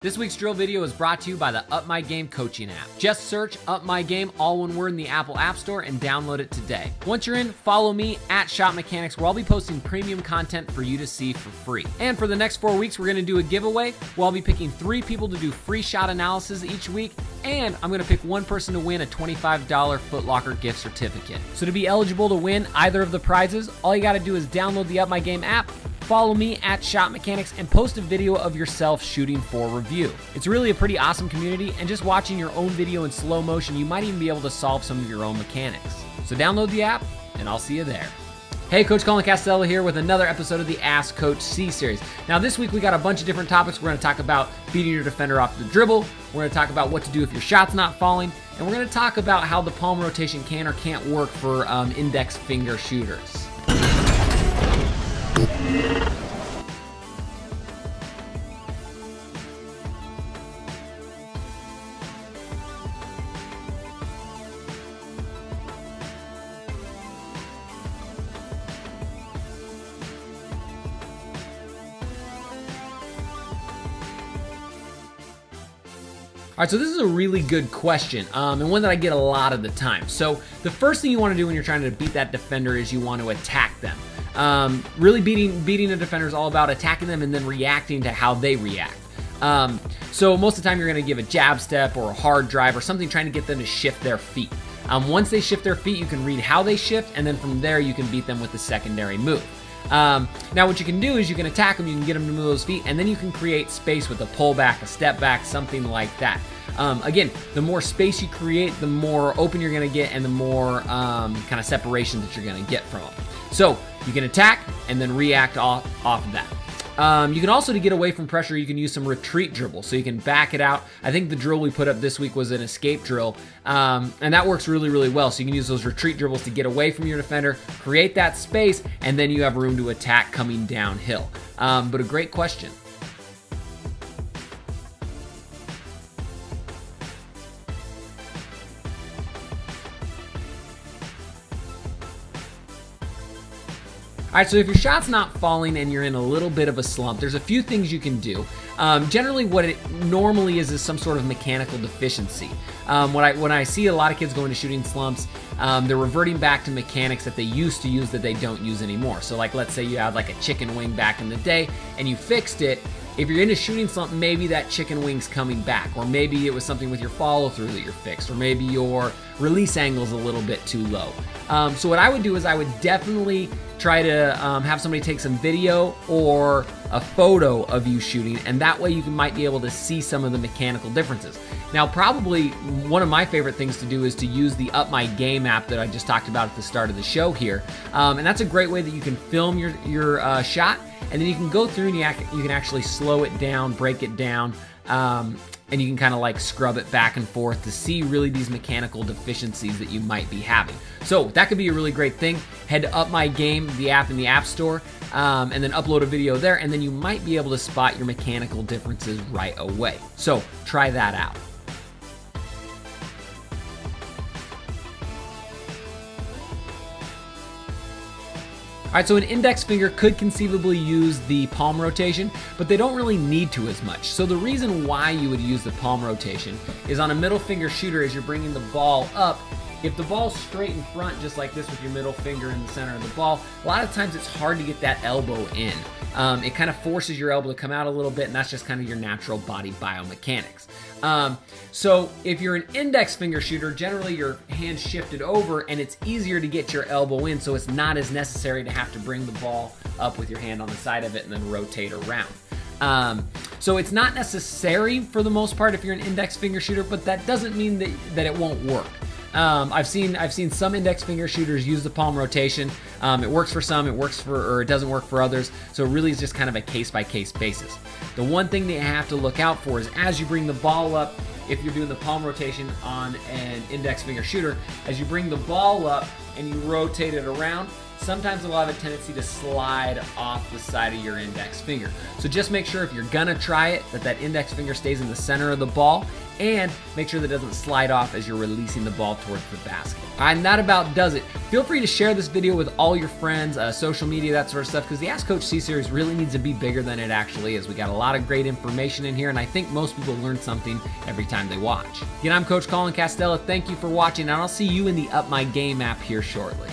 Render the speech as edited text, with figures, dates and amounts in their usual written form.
This week's drill video is brought to you by the Up My Game coaching app. Just search Up My Game, all one word, in the Apple App Store and download it today. Once you're in, follow me at Shot Mechanics, where I'll be posting premium content for you to see for free. And for the next 4 weeks, we're gonna do a giveaway where I'll be picking 3 people to do free shot analysis each week, and I'm gonna pick 1 person to win a $25 Foot Locker gift certificate. So to be eligible to win either of the prizes, all you gotta do is download the Up My Game app, follow me at Shot Mechanics, and post a video of yourself shooting for review. It's really a pretty awesome community, and just watching your own video in slow motion, you might even be able to solve some of your own mechanics. So download the app, and I'll see you there. Hey, Coach Colin Castello here with another episode of the Ask Coach C series. Now this week we got a bunch of different topics. We're gonna talk about beating your defender off the dribble. We're gonna talk about what to do if your shot's not falling. And we're gonna talk about how the palm rotation can or can't work for index finger shooters. All right, so this is a really good question, and one that I get a lot of the time. So the first thing you want to do when you're trying to beat that defender is you want to attack them. Really beating a defender is all about attacking them and then reacting to how they react. So most of the time you're going to give a jab step or a hard drive or something trying to get them to shift their feet. Once they shift their feet, you can read how they shift, and then from there you can beat them with the secondary move. Now what you can do is you can attack them, you can get them to move those feet, and then you can create space with a pullback, a step back, something like that. Again, the more space you create, the more open you're going to get and the more kind of separation that you're going to get from them. So you can attack and then react off of that. You can also, to get away from pressure, you can use some retreat dribble, so you can back it out. I think the drill we put up this week was an escape drill, and that works really, really well. So you can use those retreat dribbles to get away from your defender, create that space, and then you have room to attack coming downhill. But a great question. All right, so if your shot's not falling and you're in a little bit of a slump, there's a few things you can do. Generally, what it normally is some sort of mechanical deficiency. When I see a lot of kids go into shooting slumps, they're reverting back to mechanics that they used to use that they don't use anymore. So like, let's say you had like a chicken wing back in the day and you fixed it. If you're in a shooting slump, maybe that chicken wing's coming back, or maybe it was something with your follow-through that you're fixed, or maybe your release angle's a little bit too low. So what I would do is I would definitely try to have somebody take some video or a photo of you shooting, and that way you might be able to see some of the mechanical differences. Now, probably one of my favorite things to do is to use the Up My Game app that I just talked about at the start of the show here, and that's a great way that you can film your shot, and then you can go through and you can actually slow it down, break it down, and you can kind of like scrub it back and forth to see really these mechanical deficiencies that you might be having. So that could be a really great thing. Head to Up My Game, the app in the App Store, and then upload a video there, and then you might be able to spot your mechanical differences right away. So try that out. All right, so an index finger could conceivably use the palm rotation, but they don't really need to as much. So the reason why you would use the palm rotation is on a middle finger shooter, as you're bringing the ball up, if the ball's straight in front, just like this with your middle finger in the center of the ball, a lot of times it's hard to get that elbow in. It kind of forces your elbow to come out a little bit, and that's just kind of your natural body biomechanics. So if you're an index finger shooter, generally your hand's shifted over and it's easier to get your elbow in, so it's not as necessary to have to bring the ball up with your hand on the side of it and then rotate around. So it's not necessary for the most part if you're an index finger shooter, but that doesn't mean that it won't work. I've seen some index finger shooters use the palm rotation. It works for some, or it doesn't work for others. So it really is just kind of a case-by-case basis. The one thing that you have to look out for is as you bring the ball up, if you're doing the palm rotation on an index finger shooter, as you bring the ball up and you rotate it around, sometimes it'll have a tendency to slide off the side of your index finger. So just make sure if you're gonna try it, that index finger stays in the center of the ball, and make sure that it doesn't slide off as you're releasing the ball towards the basket. All right, and that about does it. Feel free to share this video with all your friends, social media, that sort of stuff, because the Ask Coach C series really needs to be bigger than it actually is. We got a lot of great information in here, and I think most people learn something every time they watch. Again, I'm Coach Colin Castella. Thank you for watching, and I'll see you in the Up My Game app here shortly.